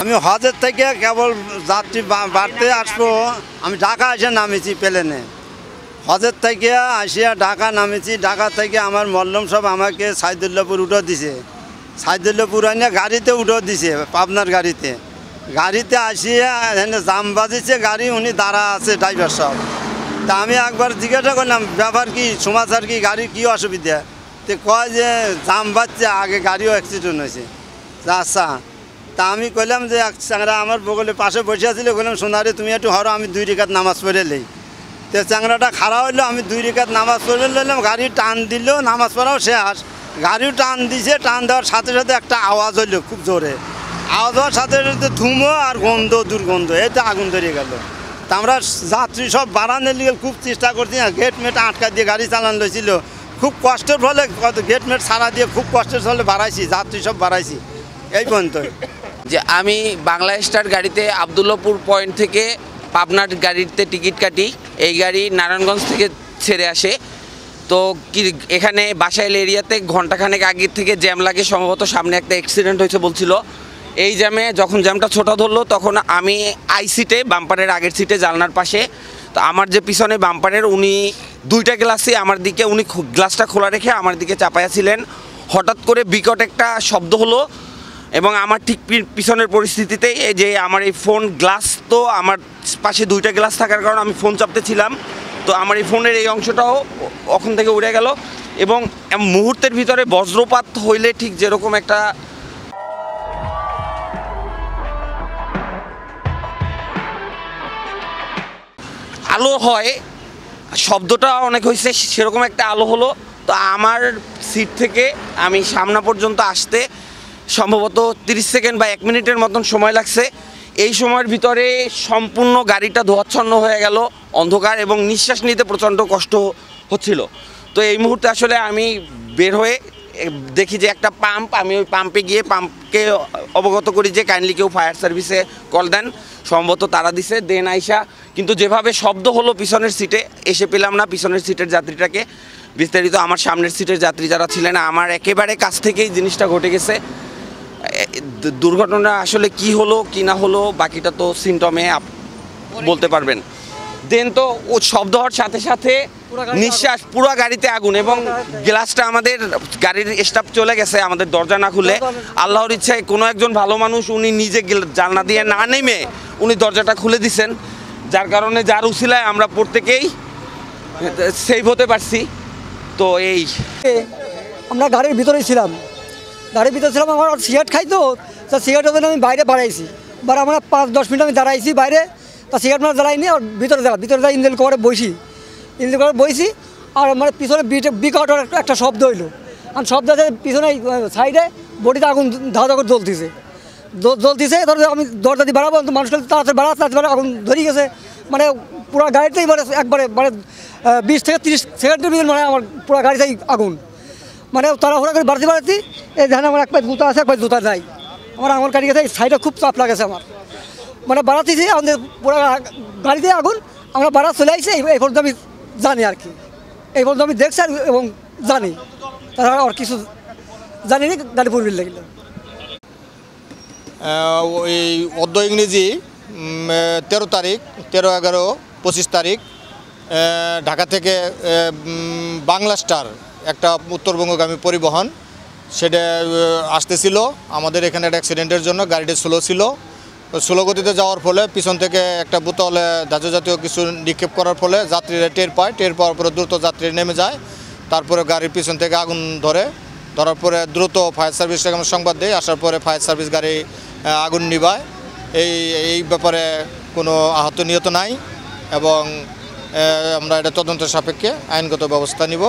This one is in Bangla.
আমি হজের থেকে কেবল যাত্রী বাড়তে আসবো, আমি ঢাকা এসে নামেছি প্লেনে। হজের থেকে আসিয়া ঢাকা নামেছি। ঢাকা থেকে আমার মল্লম সব আমাকে সাইদুল্লাপুর উঠে দিছে। সাইদুল্লাপুর আনিয়ে গাড়িতে উঠে দিছে, পাবনার গাড়িতে। গাড়িতে আসিয়া এখানে জাম বাজিছে গাড়ি, উনি দাঁড়া আছে ড্রাইভার সব। তা আমি একবার জিজ্ঞাসা করলাম ব্যাপার কি, সমাচার কি, গাড়ির কী অসুবিধা? তো কয় যে জাম বাজছে, আগে গাড়িও অ্যাক্সিডেন্ট হয়েছে। আচ্ছা, তা আমি কইলাম যে এক চ্যাংরা আমার বগলে পাশে বসে আছিল, বললাম সোনারে তুমি একটু হরো, আমি 2 রেখাত নামাজ পড়ে লই। তো চ্যাংরাটা খাড়া হইলো, আমি 2 রেখাত নামাজ পড়ে লইলাম। গাড়ি টান দিল, নামাজ পড়াও শেষ। গাড়িও টান দিছে, টান দেওয়ার সাথে সাথে একটা আওয়াজ হইলো খুব জোরে। আওয়াজ হওয়ার সাথে সাথে ধুমো আর গন্ধ, দুর্গন্ধ, এটা আগুন ধরে গেল। তা আমরা যাত্রী সব বাড়ানোর লিগে খুব চেষ্টা করছি, গেট মেট আটকা দিয়ে গাড়ি চালান লইছিল। খুব কষ্টের ফলে গেট মেট ছাড়া দিয়ে খুব কষ্টের ফলে বাড়াইছি, যাত্রী সব বাড়াইছি এই পর্যন্ত। যে আমি বাংলা স্টার গাড়িতে আবদুল্লাপুর পয়েন্ট থেকে পাবনার গাড়িতে টিকিট কাটি। এই গাড়ি নারায়ণগঞ্জ থেকে ছেড়ে আসে। তো কি এখানে বাসাইল এরিয়াতে ঘন্টাখানেক আগের থেকে জ্যাম লাগে, সম্ভবত সামনে একটা অ্যাক্সিডেন্ট হয়েছে বলছিল। এই জ্যামে যখন জ্যামটা ছোটা ধরলো তখন আমি আই সিটে, বাম্পারের আগের সিটে জানলার পাশে। তো আমার যে পিছনে বাম্পারের উনি 2টা গ্লাসই আমার দিকে, উনি গ্লাসটা খোলা রেখে আমার দিকে চাপাইয়াছিলেন। হঠাৎ করে বিকট একটা শব্দ হলো এবং আমার ঠিক পিছনের পরিস্থিতিতে এই যে আমার এই ফোন গ্লাস, তো আমার পাশে 2টা গ্লাস থাকার কারণে আমি ফোন চাপতেছিলাম। তো আমার এই ফোনের এই অংশটাও ওখান থেকে উড়ে গেল এবং মুহূর্তের ভিতরে বজ্রপাত হইলে ঠিক যেরকম একটা আলো হয়, শব্দটা অনেক হয়েছে, সেরকম একটা আলো হলো। তো আমার সিট থেকে আমি সামনা পর্যন্ত আসতে সম্ভবত 30 সেকেন্ড বা 1 মিনিটের মতন সময় লাগছে। এই সময়ের ভিতরে সম্পূর্ণ গাড়িটা ধোঁয়াচ্ছন্ন হয়ে গেল, অন্ধকার, এবং নিঃশ্বাস নিতে প্রচণ্ড কষ্ট হচ্ছিল। তো এই মুহূর্তে আসলে আমি বের হয়ে দেখি যে একটা পাম্প, আমি ওই পাম্পে গিয়ে পাম্পকে অবগত করি যে কাইন্ডলি কেউ ফায়ার সার্ভিসে কল দেন। সম্ভবত তারা দিছে, দেন আইসা কিন্তু যেভাবে শব্দ হলো পিছনের সিটে এসে পেলাম না পিছনের সিটের যাত্রীটাকে। বিস্তারিত আমার সামনের সিটের যাত্রী যারা ছিলেন, আমার একেবারে কাছ থেকেই জিনিসটা ঘটে গেছে। দুর্ঘটনা আসলে কি হলো কি না হলো বাকিটা তো সিমটমে বলতে পারবেন। দেন তো ও শব্দ হওয়ার সাথে সাথে নিঃশ্বাস, পুরো গাড়িতে আগুন, এবং গ্লাসটা আমাদের গাড়ির স্টাফ চলে গেছে আমাদের দরজা না খুলে। আল্লাহর ইচ্ছায় কোনো একজন ভালো মানুষ উনি নিজে জানলা দিয়ে না নেমে উনি দরজাটা খুলে দিছেন, যার কারণে যার উসিলায় আমরা প্রত্যেকেই সেভ হতে পারছি। তো এই আমরা গাড়ির ভিতরেই ছিলাম, আমার সিগারেট খাই, তো সিগারেটের জন্য আমি বাইরে বাড়াইছি। আমরা 5-10 মিনিট আমি দাঁড়াইছি বাইরে, তা সিগারেট মানে জ্বালাইনি, আর ভিতরে যাই ইঞ্জিন করে বইছি, আর আমার পিছনে বিকট একটা শব্দ হইলো। আর শব্দ পিছনে সাইডে বডিতে আগুন ধাঁধা করে জ্বলতেছে। ধরো আমি দরজা দিয়ে বাড়াবো, মানুষকে তাড়াতাড়ি বাড়াতে আগুন ধরে গেছে। মানে পুরো গাড়িতেই একবারে 20 থেকে 30 সেকেন্ডের ভিতরে মানে আমার পুরো গাড়িতেই আগুন। মানে তাড়াহুড়া করে বাড়তি এই ধানে আমার 1 পায়ে জুতা আছে, 1 পায়ে জুতা নাই। আমার আঙুল কাটি গেছে, সাইডে খুব চাপ লাগেছে আমার। মানে বাড়াতেছি, আমাদের পুরো গাড়িতে আগুন, আমরা বাড়া চলে আসছি। এই পর্যন্ত আমি জানি আর কি, এই পর্যন্ত আমি দেখছি এবং জানি, তাছাড়া আর কিছু জানি না। গাড়ি পূর্বিল লাগলো ওই অর্ধ ইংরেজি 13 তারিখ, 13-11-25 তারিখ ঢাকা থেকে বাংলা স্টার একটা উত্তরবঙ্গগামী পরিবহন সেটা আসতেছিল। আমাদের এখানে একটা অ্যাক্সিডেন্টের জন্য গাড়িটা স্লো গতিতে যাওয়ার ফলে পিছন থেকে একটা বোতলে ধাতু জাতীয় কিছু নিক্ষেপ করার ফলে যাত্রীরা টের পাওয়ার পরে দ্রুত যাত্রী নেমে যায়। তারপরে গাড়ির পিছন থেকে আগুন ধরার পরে দ্রুত ফায়ার সার্ভিসটাকে আমরা সংবাদ দিই। আসার পরে ফায়ার সার্ভিস গাড়ি আগুন নিভায়। এই ব্যাপারে কোনো আহত নিহত নাই এবং আমরা এটা তদন্তের সাপেক্ষে আইনগত ব্যবস্থা নিব।